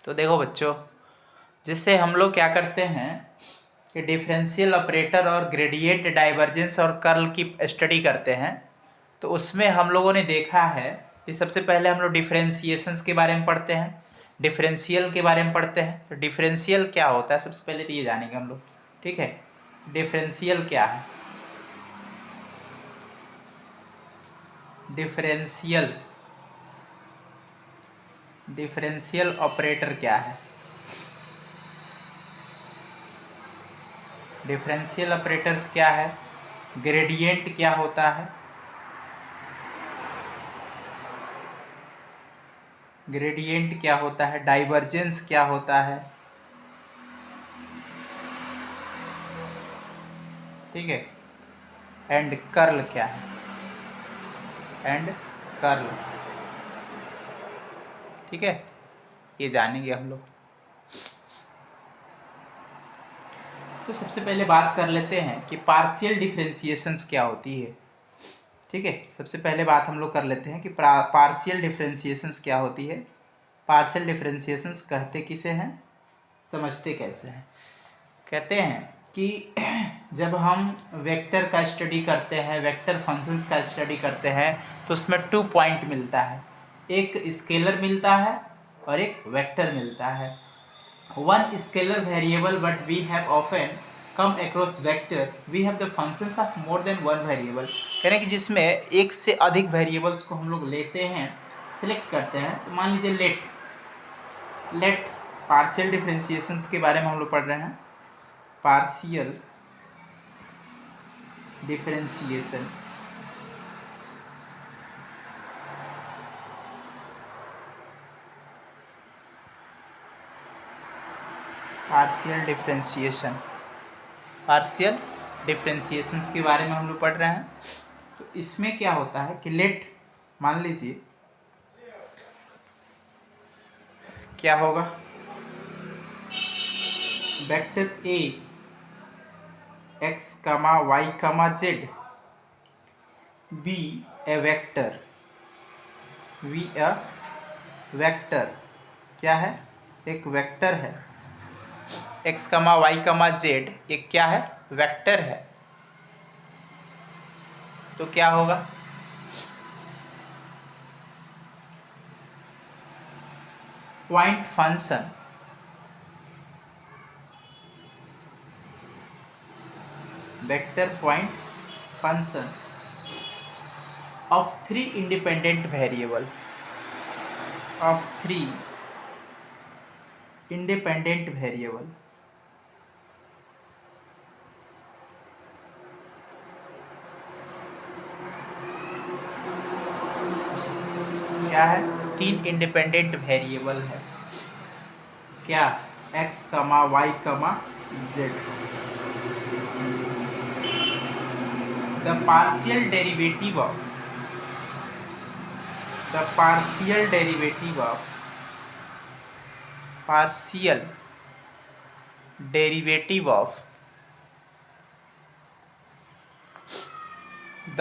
तो देखो बच्चों, जिससे हम लोग क्या करते हैं कि डिफरेंशियल ऑपरेटर और ग्रेडियंट डाइवर्जेंस और कर्ल की स्टडी करते हैं। तो उसमें हम लोगों ने देखा है कि सबसे पहले हम लोग डिफरेंशिएशंस के बारे में पढ़ते हैं, डिफरेंशियल के बारे में पढ़ते हैं। तो डिफरेंशियल क्या होता है सबसे पहले तो ये जानेंगे हम लोग, ठीक है। डिफरेंशियल क्या है, डिफरेंशियल डिफरेंशियल ऑपरेटर क्या है, डिफरेंशियल ऑपरेटर्स क्या है, ग्रेडियंट क्या होता है, ग्रेडियंट क्या होता है, डाइवर्जेंस क्या होता है, ठीक है, एंड कर्ल क्या है, एंड कर्ल, ठीक है, ये जानेंगे हम लोग। तो सबसे पहले बात कर लेते हैं कि पार्शियल डिफरेंशिएशंस क्या होती है, ठीक है। सबसे पहले बात हम लोग कर लेते हैं कि पार्शियल डिफरेंशिएशंस क्या होती है। पार्शियल डिफरेंशिएशंस कहते किसे हैं, समझते कैसे हैं। कहते हैं कि जब हम वेक्टर का स्टडी करते हैं, वेक्टर फंक्शंस का स्टडी करते हैं, तो उसमें 2 पॉइंट मिलता है, एक स्केलर मिलता है और एक वेक्टर मिलता है। One scalar variable but we have often come across vector we have the functions of more than one variable. कह रहे हैं कि जिसमें एक से अधिक वेरिएबल्स को हम लोग लेते हैं, सिलेक्ट करते हैं। तो मान लीजिए लेट पार्शियल डिफरेंशिएशंस के बारे में हम लोग पढ़ रहे हैं। Partial differentiation, partial differentiation, partial differentiations के बारे में हम लोग पढ़ रहे हैं। तो इसमें क्या होता है कि लेट, मान लीजिए क्या होगा, vector A X comma Y comma Z be a vector, V a vector, क्या है, एक वेक्टर है। X comma Y comma Z एक क्या है, वेक्टर है। तो क्या होगा, point function vector point function of 3 independent variable, of 3 independent variable, क्या है, 3 इंडिपेंडेंट वेरिएबल है, क्या, x कमा Y comma Z. The partial derivative of, the partial derivative of, partial derivative of the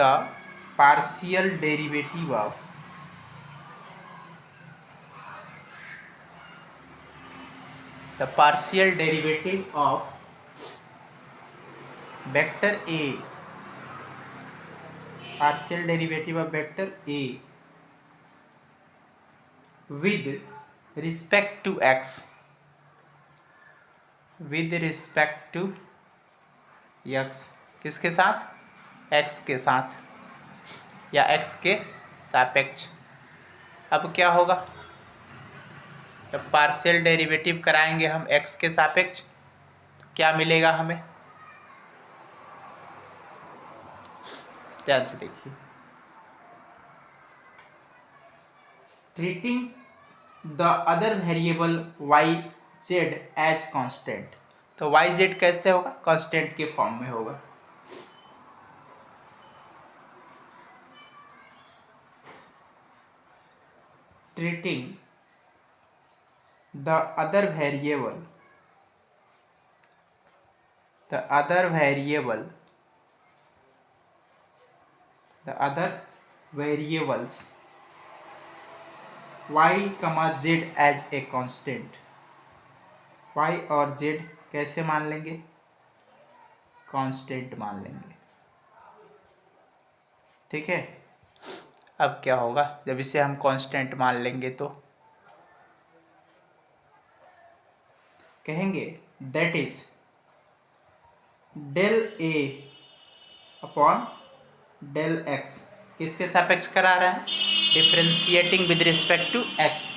partial derivative of the partial derivative of vector a, partial derivative of vector a with respect to x, with respect to x, किसके साथ, x के साथ या x के सापेक्ष। अब क्या होगा, जब पार्शियल डेरिवेटिव कराएंगे हम x के सापेक्ष, तो क्या मिलेगा हमें, ध्यान से देखिए। Treating the other variable y z as constant, तो y z कैसे होगा, कांस्टेंट के फॉर्म में होगा। Treating the other variable, the other variable, the other variables y comma z as a constant, y और z कैसे मान लेंगे? कांस्टेंट मान लेंगे। ठीक है, अब क्या होगा जब इसे हम कांस्टेंट मान लेंगे तो कहेंगे that is del A upon del X किसके सापेक्ष करा रहे हैं? Differentiating with respect to X.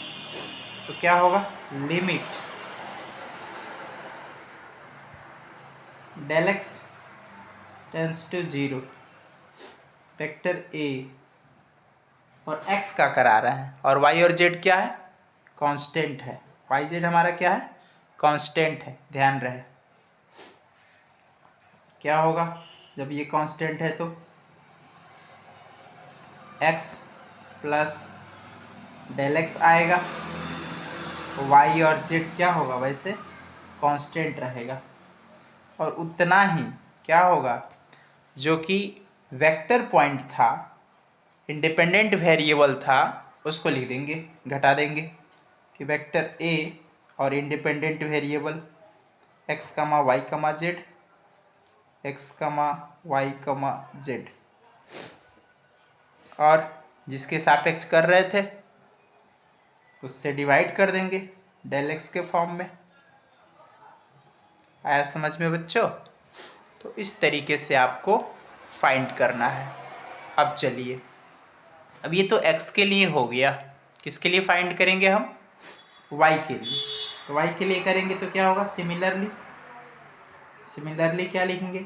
तो क्या होगा? Limit del X tends to 0 vector A और x का करा रहे हैं और y और z क्या है? कांस्टेंट है। y z हमारा क्या है? कांस्टेंट है, ध्यान रहे। क्या होगा जब ये कांस्टेंट है? तो x प्लस डेल एक्स आएगा, y और z क्या होगा? वैसे कांस्टेंट रहेगा। और उतना ही क्या होगा, जो कि वेक्टर पॉइंट था, इंडिपेंडेंट वेरिएबल था, उसको लिख देंगे, घटा देंगे कि वेक्टर a और इंडिपेंडेंट वेरिएबल x कमा y कमा z, x कमा y कमा z, और जिसके सापेक्ष कर रहे थे उससे डिवाइड कर देंगे डेल एक्स के फॉर्म में। आया समझ में बच्चों? तो इस तरीके से आपको फाइंड करना है। अब चलिए, अब ये तो x के लिए हो गया, किसके लिए फाइंड करेंगे हम? y के लिए। तो y के लिए करेंगे तो क्या होगा? सिमिलरली क्या लिखेंगे?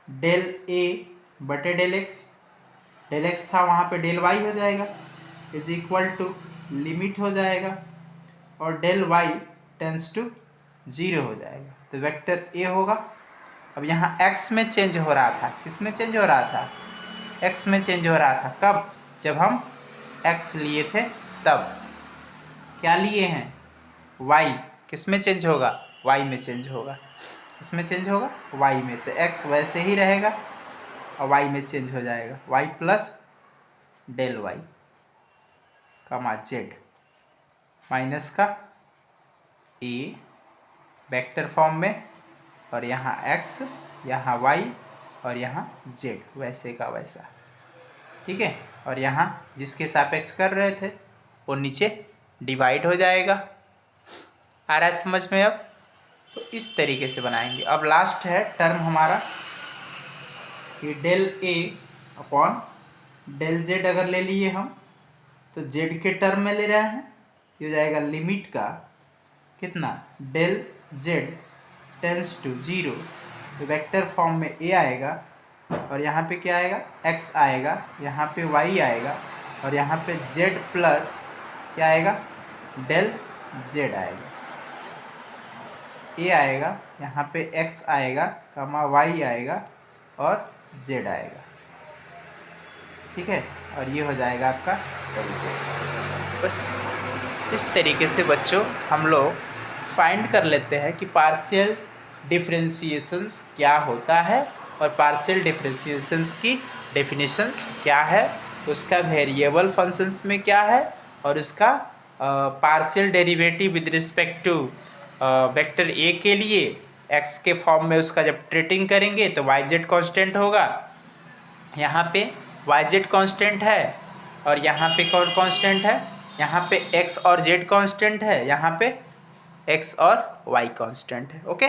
डेल a बटे डेल एक्स था वहाँ पे डेल y हो जाएगा इज इक्वल टू लिमिट हो जाएगा और डेल y टेंस टू 0 हो जाएगा। तो वेक्टर a होगा। अब यहाँ x में चेंज हो रहा था, किस में चेंज हो रहा था? x में चेंज हो रहा था। कब? जब हम x लिए थे तब। क्या लिए हैं? y। किस में चेंज होगा? y में चेंज होगा। किस में चेंज होगा? y में। तो x वैसे ही रहेगा और y में चेंज हो जाएगा, y प्लस डेल y कमा z माइनस का a वेक्टर फॉर्म में, और यहाँ x, यहाँ y और यहाँ z वैसे का वैसा। ठीक है, और यहाँ जिसके सापेक्ष कर रहे थे वो नीचे डिवाइड हो जाएगा। आ रहा है समझ में अब? तो इस तरीके से बनाएंगे। अब लास्ट है टर्म हमारा कि del a upon del z अगर ले लिए हम तो z के टर्म में ले रहे हैं, ये हो जाएगा लिमिट का कितना? Del z tends to 0। तो वेक्टर फॉर्म में a आएगा और यहाँ पे क्या आएगा? x आएगा, यहाँ पे y आएगा और यहाँ पे z प्लस क्या आएगा? डेल z आएगा। a आएगा, यहाँ पे x आएगा कमा y आएगा और z आएगा। ठीक है, और ये हो जाएगा आपका डेल z। बस इस तरीके से बच्चों हम लोग फाइंड कर लेते हैं कि पार्शियल डिफरेंशिएशंस क्या होता है और पार्शियल डिफरेंशिएशंस की डेफिनेशंस क्या है, उसका वेरिएबल फंक्शंस में क्या है और उसका partial derivative with respect to vector A के लिए x के फॉर्म में उसका जब ट्रीटिंग करेंगे तो yz कांस्टेंट होगा, यहाँ पे yz कांस्टेंट है और यहाँ पे कौन कांस्टेंट है? यहाँ पे x और z कांस्टेंट है, यहाँ पे x और y कांस्टेंट है। ओके।